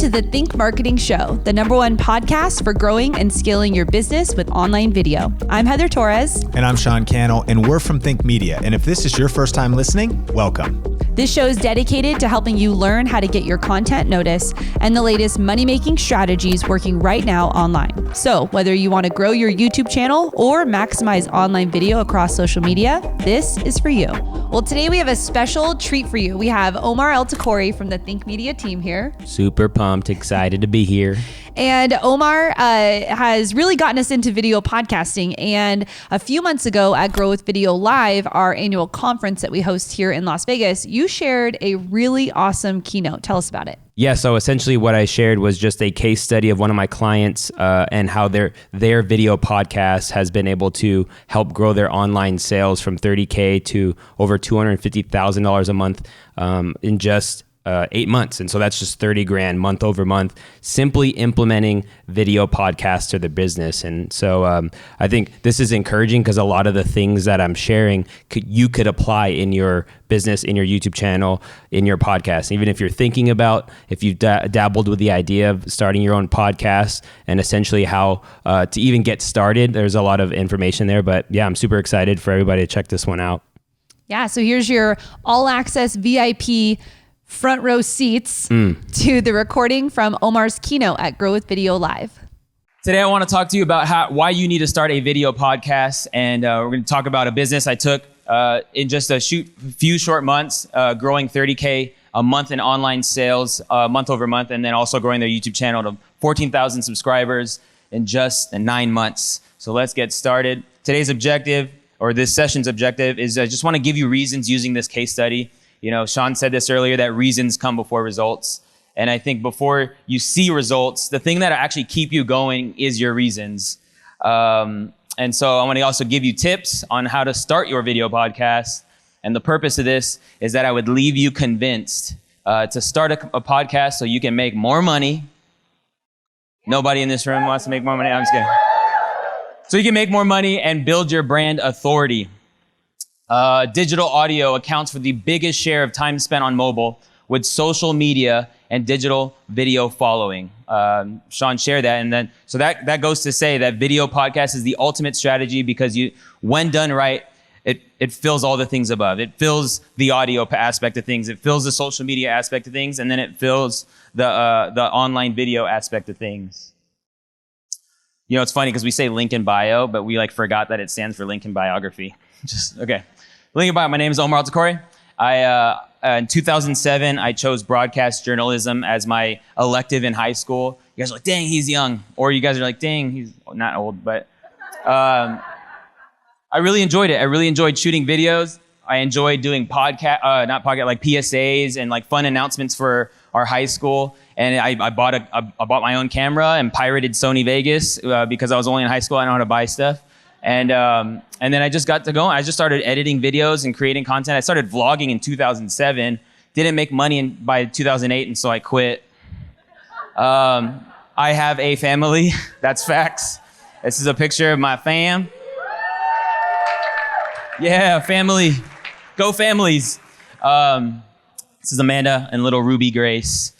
to the Think Marketing Show, the #1 podcast for growing and scaling your business with online video. I'm Heather Torres. And I'm Sean Cannell, and we're from Think Media. And if this is your first time listening, welcome. This show is dedicated to helping you learn how to get your content noticed and the latest money-making strategies working right now online. So whether you want to grow your YouTube channel or maximize online video across social media, this is for you. Well, today we have a special treat for you. We have Omar from the Think Media team here. Super pumped, excited to be here. And Omar has really gotten us into video podcasting. And a few months ago at Grow with Video Live, our annual conference that we host here in Las Vegas, you shared a really awesome keynote. Tell us about it. Yeah, so essentially what I shared was just a case study of one of my clients and how their video podcast has been able to help grow their online sales from $30K to over $250,000 a month in just 8 months. And so that's just 30 grand month over month, simply implementing video podcasts to their business. And so I think this is encouraging because a lot of the things that I'm sharing you could apply in your business, in your YouTube channel, in your podcast. Even if you're thinking about, if you've dabbled with the idea of starting your own podcast and essentially how to even get started, there's a lot of information there. But yeah, I'm super excited for everybody to check this one out. Yeah, so here's your all access VIP front row seats to the recording from Omar's keynote at Grow with Video Live. Today, I want to talk to you about why you need to start a video podcast. And we're going to talk about a business I took in just a few short months, growing 30K a month in online sales, month over month, and then also growing their YouTube channel to 14,000 subscribers in just 9 months. So let's get started. Today's objective, or this session's objective, is I just want to give you reasons using this case study. You know, Sean said this earlier, that reasons come before results. And I think before you see results, the thing that actually keep you going is your reasons. And so I want to also give you tips on how to start your video podcast. And the purpose of this is that I would leave you convinced to start a podcast so you can make more money. Nobody in this room wants to make more money. I'm just kidding. So you can make more money and build your brand authority. Digital audio accounts for the biggest share of time spent on mobile, with social media and digital video following. Sean shared that, and then so that goes to say that video podcast is the ultimate strategy because when done right, it fills all the things above. It fills the audio aspect of things, it fills the social media aspect of things, and then it fills the online video aspect of things. You know, it's funny because we say link in bio, but we forgot that it stands for link in biography. Okay. Link in bio. My name is Omar. In 2007, I chose broadcast journalism as my elective in high school. You guys are like, dang, he's young. Or you guys are like, dang, he's not old. But I really enjoyed it. I really enjoyed shooting videos. I enjoyed doing PSAs and fun announcements for our high school. And I bought my own camera and pirated Sony Vegas because I was only in high school. I know how to buy stuff. And then I just got to go. I just started editing videos and creating content. I started vlogging in 2007. Didn't make money by 2008, and so I quit. I have a family. That's facts. This is a picture of my fam. Yeah, family. Go families. This is Amanda and little Ruby Grace.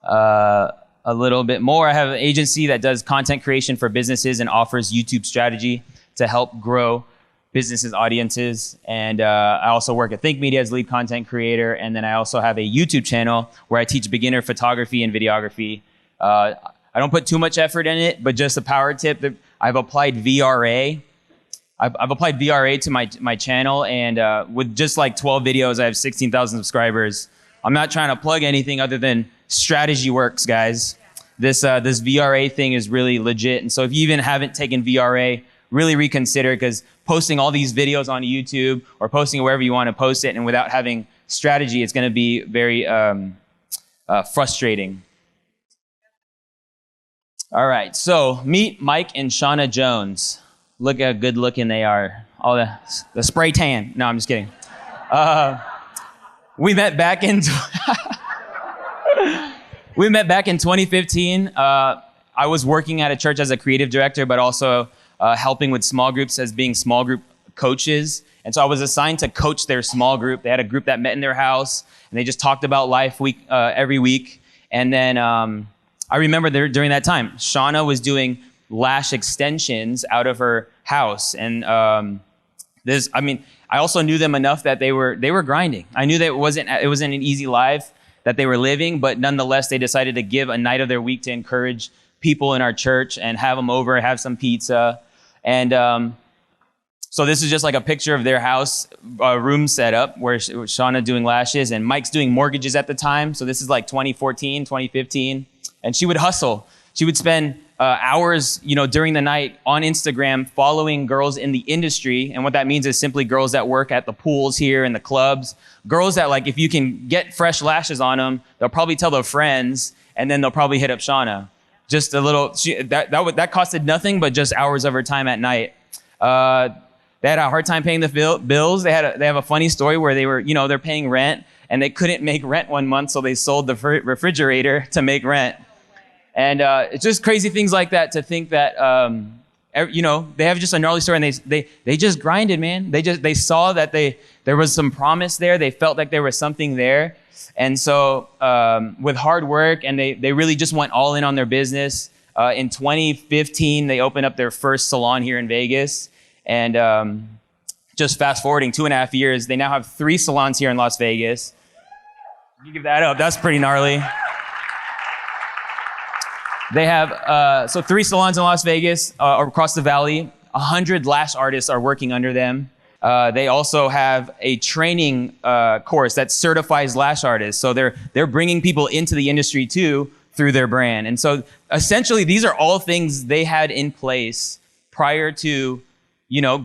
A little bit more. I have an agency that does content creation for businesses and offers YouTube strategy to help grow businesses' audiences. And I also work at Think Media as lead content creator. And then I also have a YouTube channel where I teach beginner photography and videography. I don't put too much effort in it, but just a power tip, I've applied VRA. I've applied VRA to my channel, and with just 12 videos, I have 16,000 subscribers. I'm not trying to plug anything other than strategy works, guys. This VRA thing is really legit. And so if you even haven't taken VRA, really reconsider, because posting all these videos on YouTube or posting it wherever you want to post it and without having strategy, it's going to be very frustrating. All right, so meet Mike and Shauna Jones. Look how good looking they are. All the spray tan. No, I'm just kidding. We met back in 2015. I was working at a church as a creative director, but also helping with small groups as being small group coaches. And so I was assigned to coach their small group. They had a group that met in their house, and they just talked about life every week. And then I remember during that time, Shauna was doing lash extensions out of her house. And I also knew them enough that they were grinding. I knew that it wasn't an easy life that they were living, but nonetheless, they decided to give a night of their week to encourage people in our church and have them over, have some pizza. And so this is just like a picture of their house room setup where Shauna doing lashes and Mike's doing mortgages at the time. So this is like 2014, 2015. And she would hustle. She would spend hours, during the night on Instagram following girls in the industry. And what that means is simply girls that work at the pools here and the clubs. Girls that, like, if you can get fresh lashes on them, they'll probably tell their friends, and then they'll probably hit up Shauna. Just a little, that costed nothing but just hours of her time at night. They had a hard time paying the bills. They have a funny story where they were, they're paying rent, and they couldn't make rent one month, so they sold the refrigerator to make rent. And it's just crazy things like that to think that, they have just a gnarly story, and they just grinded, man. They saw that there was some promise there. They felt like there was something there. And so with hard work, and they really just went all in on their business. In 2015, they opened up their first salon here in Vegas. And just fast forwarding 2.5 years, they now have 3 salons here in Las Vegas. You give that up, that's pretty gnarly. They have 3 salons in Las Vegas across the valley. 100 lash artists are working under them. They also have a training course that certifies lash artists. So they're bringing people into the industry too through their brand. And so essentially, these are all things they had in place prior to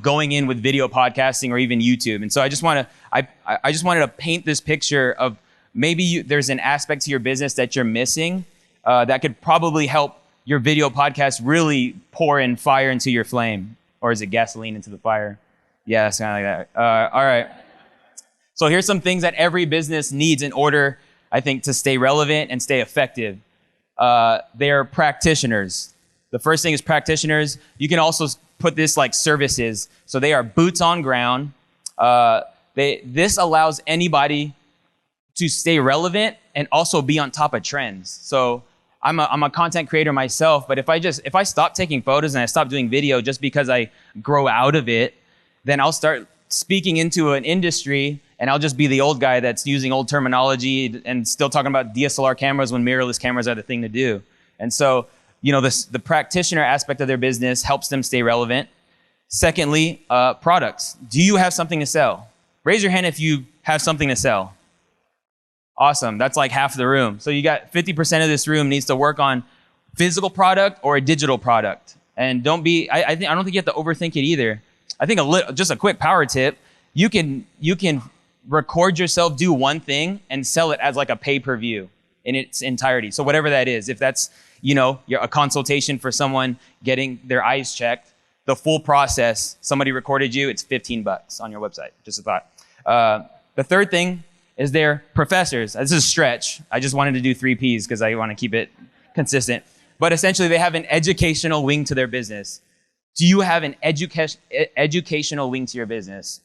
going in with video podcasting or even YouTube. And so I just wanted to paint this picture of maybe there's an aspect to your business that you're missing that could probably help your video podcast really pour in fire into your flame. Or is it gasoline into the fire? Yeah, it's kind of like that. All right. So here's some things that every business needs in order, I think, to stay relevant and stay effective. They're practitioners. The first thing is practitioners. You can also put this like services. So they are boots on ground. This allows anybody to stay relevant and also be on top of trends. So I'm a content creator myself, but if I stop taking photos and I stop doing video just because I grow out of it, then I'll start speaking into an industry and I'll just be the old guy that's using old terminology and still talking about DSLR cameras when mirrorless cameras are the thing to do. And so, the practitioner aspect of their business helps them stay relevant. Secondly, products. Do you have something to sell? Raise your hand if you have something to sell. Awesome. That's like half the room. So you got 50% of this room needs to work on physical product or a digital product. And don't be, I don't think you have to overthink it either. I think just a quick power tip. You can record yourself do one thing and sell it as like a pay-per-view in its entirety. So whatever that is, if that's, you're a consultation for someone getting their eyes checked, the full process, somebody recorded you, it's $15 on your website. Just a thought. The third thing is they're professors. This is a stretch. I just wanted to do 3 Ps because I want to keep it consistent. But essentially, they have an educational wing to their business. Do you have an educational wing to your business?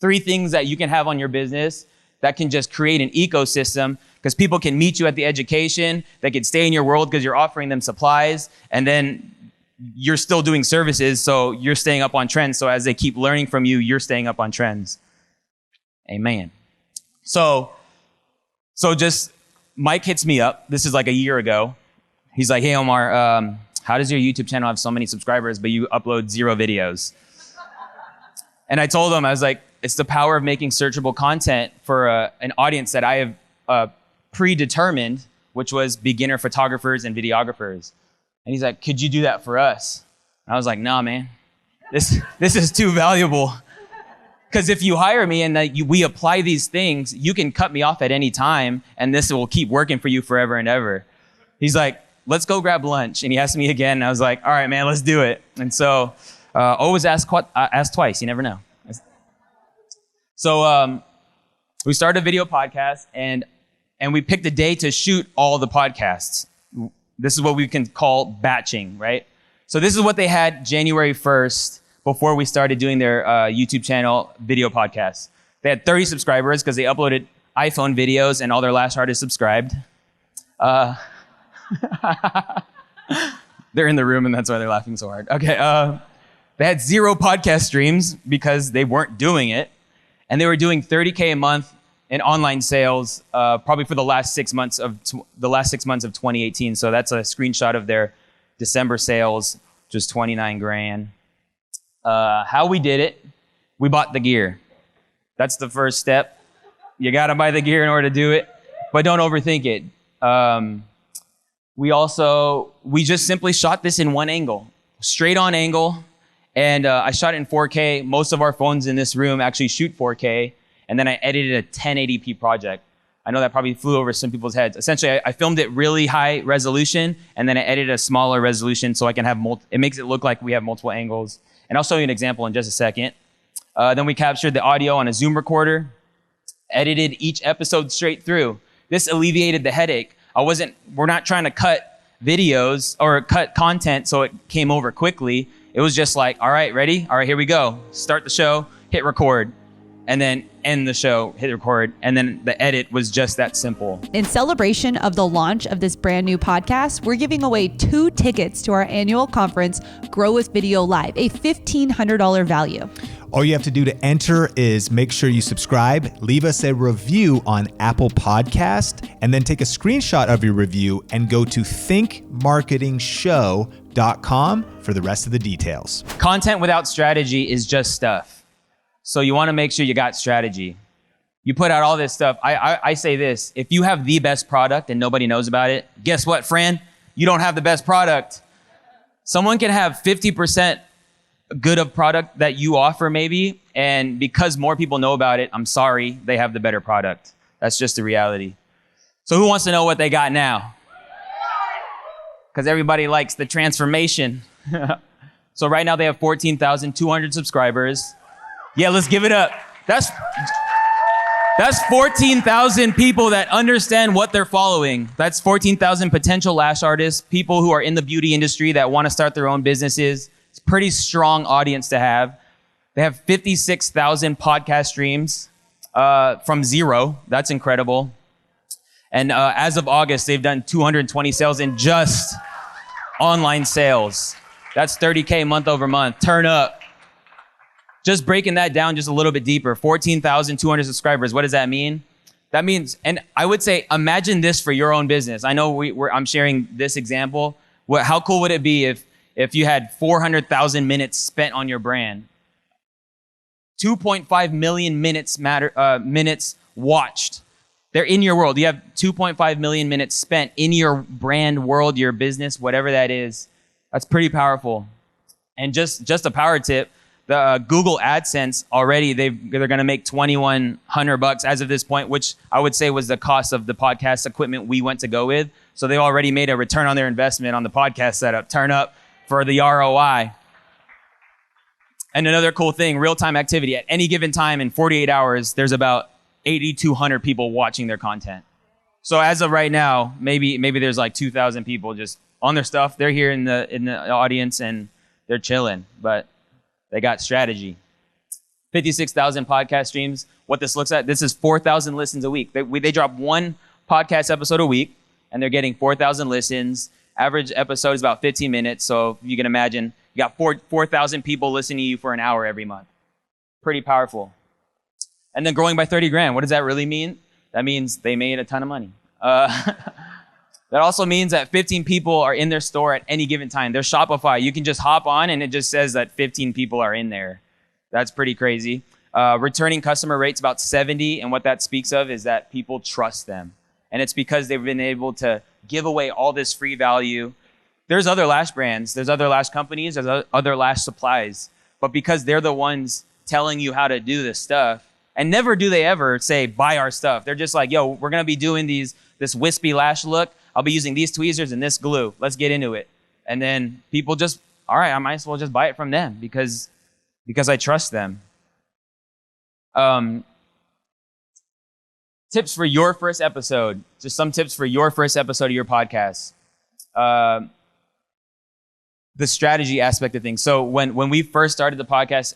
3 things that you can have on your business that can just create an ecosystem, because people can meet you at the education, they can stay in your world because you're offering them supplies, and then you're still doing services, so you're staying up on trends. So as they keep learning from you, you're staying up on trends. Amen. So just Mike hits me up. This is like a year ago. He's like, hey, Omar, how does your YouTube channel have so many subscribers, but you upload 0 videos? And I told him, I was like, it's the power of making searchable content for an audience that I have predetermined, which was beginner photographers and videographers. And he's like, could you do that for us? And I was like, nah, man, this is too valuable. Because if you hire me and we apply these things, you can cut me off at any time, and this will keep working for you forever and ever. He's like, let's go grab lunch. And he asked me again, and I was like, all right, man, let's do it. And so always ask twice. You never know. So we started a video podcast, and we picked a day to shoot all the podcasts. This is what we can call batching, right? So this is what they had January 1st before we started doing their YouTube channel video podcasts. They had 30 subscribers because they uploaded iPhone videos and all their lash artists subscribed. They're in the room and that's why they're laughing so hard. Okay, they had 0 podcast streams because they weren't doing it. And they were doing $30K a month in online sales, probably for the last 6 months of 2018. So that's a screenshot of their December sales, which was 29 grand. How we did it, we bought the gear. That's the first step. You gotta buy the gear in order to do it, but don't overthink it. We just simply shot this in one angle, straight on angle. And I shot it in 4K. Most of our phones in this room actually shoot 4K. And then I edited a 1080p project. I know that probably flew over some people's heads. Essentially, I filmed it really high resolution, and then I edited a smaller resolution so I can have it makes it look like we have multiple angles. And I'll show you an example in just a second. Then we captured the audio on a Zoom recorder, edited each episode straight through. This alleviated the headache. We're not trying to cut videos or cut content so it came over quickly. It was just like, all right, ready? All right, here we go. Start the show, hit record, and then end the show, hit record, and then the edit was just that simple. In celebration of the launch of this brand new podcast, we're giving away 2 tickets to our annual conference, Grow with Video Live, a $1,500 value. All you have to do to enter is make sure you subscribe, leave us a review on Apple Podcast, and then take a screenshot of your review and go to thinkmarketingshow.com for the rest of the details. Content without strategy is just stuff. So you want to make sure you got strategy. You put out all this stuff. I say this, if you have the best product and nobody knows about it, guess what, friend? You don't have the best product. Someone can have 50% good of product that you offer maybe, and because more people know about it, I'm sorry, they have the better product. That's just the reality. So who wants to know what they got now? Because everybody likes the transformation. So right now they have 14,200 subscribers. Yeah, let's give it up. That's 14,000 people that understand what they're following. That's 14,000 potential lash artists, people who are in the beauty industry that want to start their own businesses. It's a pretty strong audience to have. They have 56,000 podcast streams from 0. That's incredible. And as of August, they've done 220 sales in just online sales. That's 30K month over month. Turn up. Just breaking that down just a little bit deeper, 14,200 subscribers. What does that mean? That means, and I would say, imagine this for your own business. I know I'm sharing this example. How cool would it be if you had 400,000 minutes spent on your brand? 2.5 million minutes minutes watched. They're in your world. You have 2.5 million minutes spent in your brand world, your business, whatever that is. That's pretty powerful. And just a power tip, the Google AdSense already, they're going to make $2,100 as of this point, which I would say was the cost of the podcast equipment we went to go with. So they already made a return on their investment on the podcast setup. Turn up for the ROI. And another cool thing, real-time activity. At any given time in 48 hours, there's about 8,200 people watching their content. So as of right now, maybe there's like 2,000 people just on their stuff. They're here in the audience and they're chilling, but they got strategy. 56,000 podcast streams. What this looks at, this is 4,000 listens a week. They drop one podcast episode a week, and they're getting 4,000 listens. Average episode is about 15 minutes. So you can imagine, you got 4,000 people listening to you for an hour every month. Pretty powerful. And then growing by 30 grand. What does that really mean? That means they made a ton of money. That also means that 15 people are in their store at any given time. There's Shopify. You can just hop on and it just says that 15 people are in there. That's pretty crazy. Returning customer rate's about 70. And what that speaks of is that people trust them. And it's because they've been able to give away all this free value. There's other lash brands. There's other lash companies. There's other lash supplies. But because they're the ones telling you how to do this stuff, and never do they ever say, buy our stuff. They're just like, yo, we're going to be doing this wispy lash look. I'll be using these tweezers and this glue. Let's get into it. And then people just, all right, I might as well just buy it from them because I trust them. Tips for your first episode. Just some tips for your first episode of your podcast. The strategy aspect of things. So when we first started the podcast,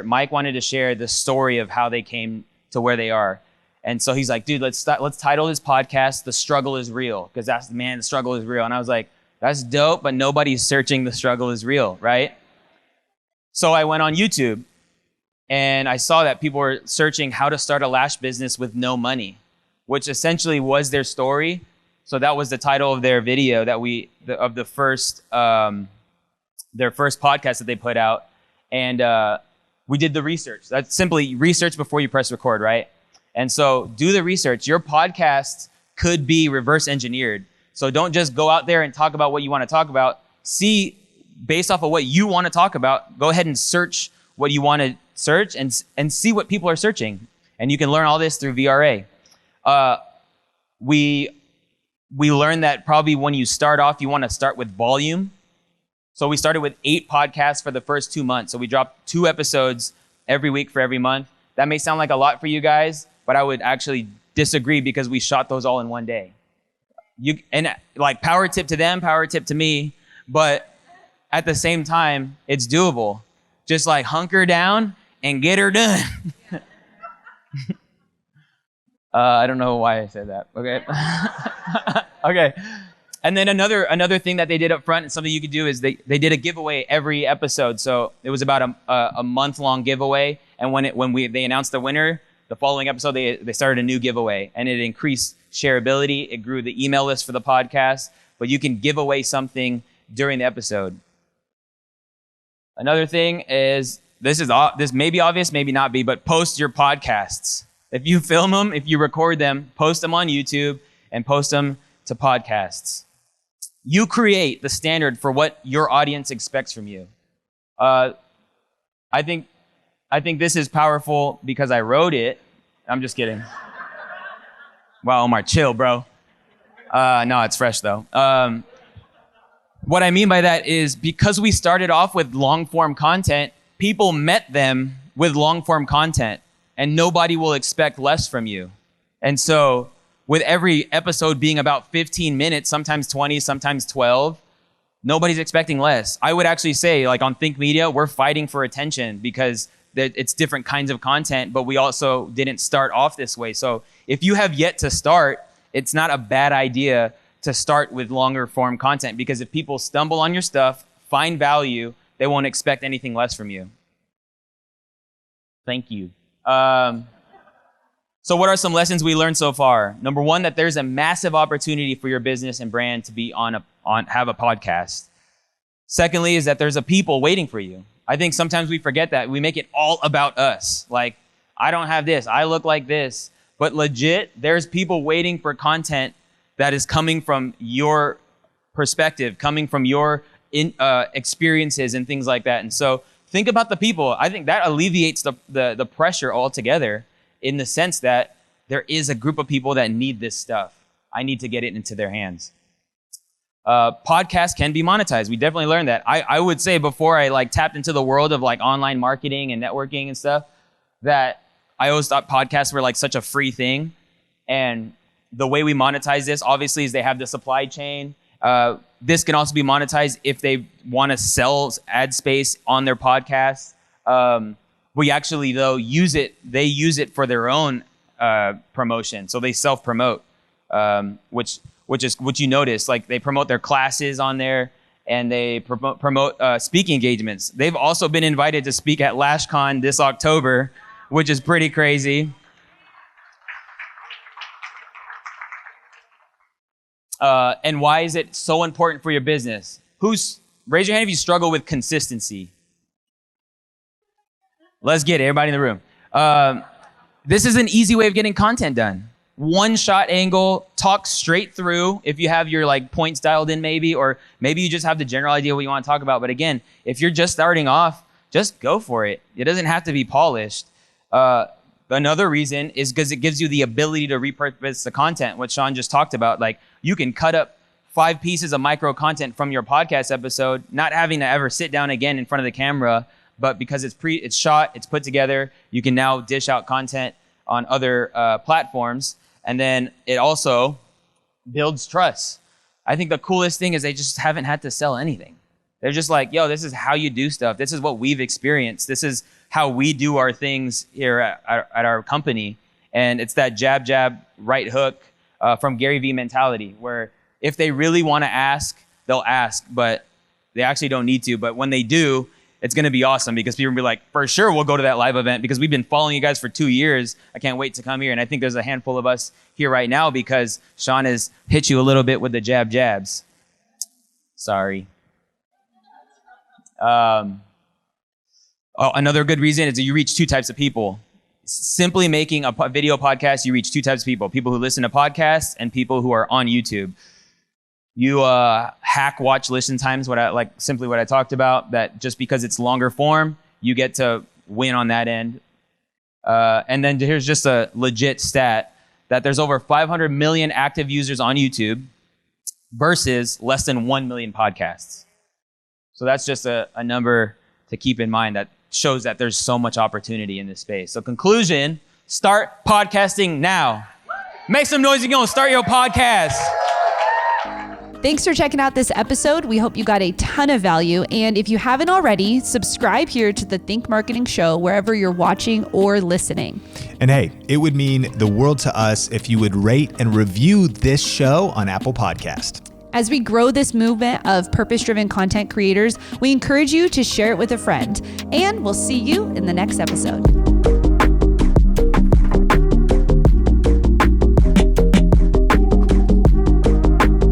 Mike wanted to share the story of how they came to where they are. And so he's like, dude, let's title this podcast, The Struggle is Real, because the struggle is real. And I was like, that's dope, but nobody's searching The Struggle is Real, right? So I went on YouTube and I saw that people were searching how to start a lash business with no money, which essentially was their story. So that was the title of their video of their first podcast that they put out. And we did the research. That's simply research before you press record, right? And so do the research. Your podcast could be reverse engineered. So don't just go out there and talk about what you want to talk about. See, based off of what you want to talk about, go ahead and search what you want to search and see what people are searching. And you can learn all this through VRA. We learned that probably when you start off, you want to start with volume. So we started with 8 podcasts for the first 2 months. So we dropped 2 episodes every week for every month. That may sound like a lot for you guys, but I would actually disagree because we shot those all in one day. Power tip to them, power tip to me, but at the same time, it's doable. Just like hunker down and get her done. I don't know why I said that. Okay. Okay. And then another thing that they did up front, and something you could do, is they did a giveaway every episode. So it was about a month-long giveaway. And when they announced the winner, the following episode, they started a new giveaway. And it increased shareability. It grew the email list for the podcast. But you can give away something during the episode. Another thing is, this may be obvious, maybe not be, but post your podcasts. If you film them, if you record them, post them on YouTube and post them to podcasts. You create the standard for what your audience expects from you. I think this is powerful because I wrote it. I'm just kidding. Wow, Omar, chill, bro. No, it's fresh though. What I mean by that is because we started off with long-form content, people met them with long-form content, and nobody will expect less from you. And so with every episode being about 15 minutes, sometimes 20, sometimes 12, nobody's expecting less. I would actually say, like on Think Media, we're fighting for attention because it's different kinds of content, but we also didn't start off this way. So if you have yet to start, it's not a bad idea to start with longer form content, because if people stumble on your stuff, find value, they won't expect anything less from you. Thank you. So what are some lessons we learned so far? Number one, that there's a massive opportunity for your business and brand to be have a podcast. Secondly, is that there's a people waiting for you. I think sometimes we forget that. We make it all about us. Like, I don't have this, I look like this. But legit, there's people waiting for content that is coming from your perspective, coming from your experiences and things like that. And so think about the people. I think that alleviates the pressure altogether, in the sense that there is a group of people that need this stuff. I need to get it into their hands. Podcasts can be monetized. We definitely learned that. I would say before I tapped into the world of online marketing and networking and stuff, that I always thought podcasts were such a free thing. And the way we monetize this, obviously, is they have the supply chain. This can also be monetized if they want to sell ad space on their podcast. We actually, though, use it for their own promotion. So they self-promote, which you notice. They promote their classes on there, and they promote speaking engagements. They've also been invited to speak at LashCon this October, which is pretty crazy. And why is it so important for your business? Raise your hand if you struggle with consistency. Let's get it, everybody in the room. This is an easy way of getting content done. One shot angle, talk straight through if you have your points dialed in maybe, or maybe you just have the general idea what you want to talk about. But again, if you're just starting off, just go for it. It doesn't have to be polished. Another reason is because it gives you the ability to repurpose the content, what Sean just talked about. You can cut up 5 pieces of micro content from your podcast episode, not having to ever sit down again in front of the camera, but because it's shot, it's put together, you can now dish out content on other platforms. And then it also builds trust. I think the coolest thing is they just haven't had to sell anything. They're just yo, this is how you do stuff. This is what we've experienced. This is how we do our things here at our company. And it's that jab, jab, right hook from Gary Vee mentality, where if they really want to ask, they'll ask, but they actually don't need to. But when they do, it's going to be awesome because people will be like, for sure, we'll go to that live event because we've been following you guys for 2 years. I can't wait to come here. And I think there's a handful of us here right now because Sean has hit you a little bit with the jab jabs. Sorry. Another good reason is that you reach two types of people. Simply making a video podcast, you reach two types of people: people who listen to podcasts and people who are on YouTube. You hack watch listen times, what I talked about, that just because it's longer form, you get to win on that end. And then here's just a legit stat that there's over 500 million active users on YouTube versus less than 1 million podcasts. So that's just a number to keep in mind that shows that there's so much opportunity in this space. So conclusion, start podcasting now. Make some noise, you're going to start your podcast. Thanks for checking out this episode. We hope you got a ton of value. And if you haven't already, subscribe here to the Think Marketing Show wherever you're watching or listening. And hey, it would mean the world to us if you would rate and review this show on Apple Podcast. As we grow this movement of purpose-driven content creators, we encourage you to share it with a friend. And we'll see you in the next episode.